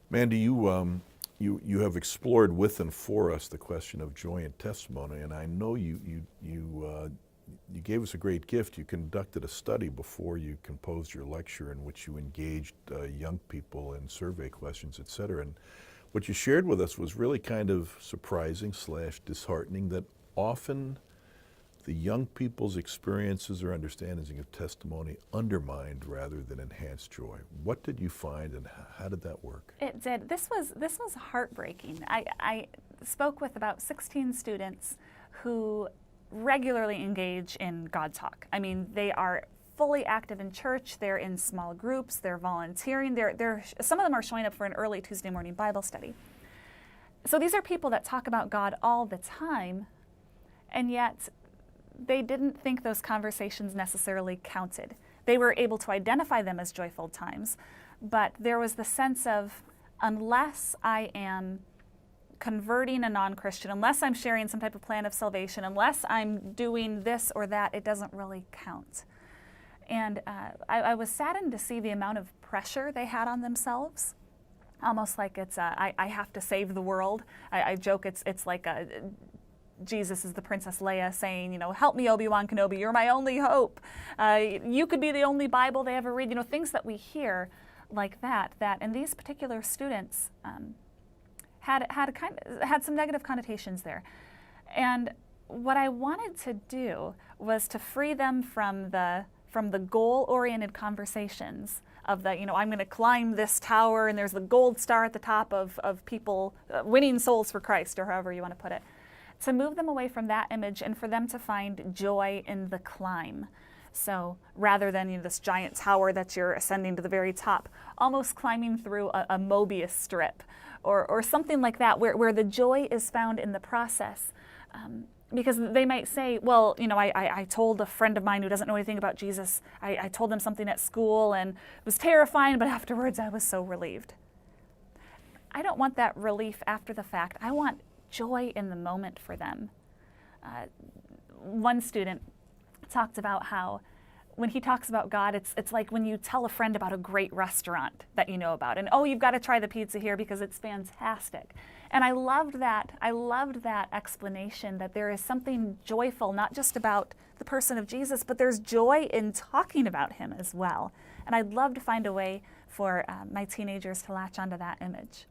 Mandy, you have explored with and for us the question of joy and testimony, and I know you gave us a great gift. You conducted a study before you composed your lecture in which you engaged young people in survey questions, et cetera. And what you shared with us was really kind of surprising / disheartening, that often the young people's experiences or understandings of testimony undermined rather than enhanced joy. What did you find, and how did that work? It did. This was heartbreaking. I spoke with about 16 students who regularly engage in God Talk. I mean, they are fully active in church. They're in small groups. They're volunteering. Some of them are showing up for an early Tuesday morning Bible study. So these are people that talk about God all the time, and yet they didn't think those conversations necessarily counted. They were able to identify them as joyful times, but there was the sense of, unless I am converting a non-Christian, unless I'm sharing some type of plan of salvation, unless I'm doing this or that, it doesn't really count. And I was saddened to see the amount of pressure they had on themselves, almost like it's I have to save the world. I joke it's like Jesus is the Princess Leia saying, help me, Obi-Wan Kenobi, you're my only hope. You could be the only Bible they ever read. Things that we hear like that. And these particular students had some negative connotations there. And what I wanted to do was to free them from the goal-oriented conversations of the, I'm going to climb this tower and there's the gold star at the top of people winning souls for Christ, or however you want to put it. To move them away from that image and for them to find joy in the climb. So rather than this giant tower that you're ascending to the very top, almost climbing through a Mobius strip or something like that, where the joy is found in the process. Because they might say, well, I told a friend of mine who doesn't know anything about Jesus, I told them something at school and it was terrifying, but afterwards I was so relieved. I don't want that relief after the fact. I want joy in the moment for them. One student talked about how when he talks about God, it's like when you tell a friend about a great restaurant that you know about, and you've got to try the pizza here because it's fantastic. And I loved that explanation, that there is something joyful, not just about the person of Jesus, but there's joy in talking about him as well. And I'd love to find a way for my teenagers to latch onto that image.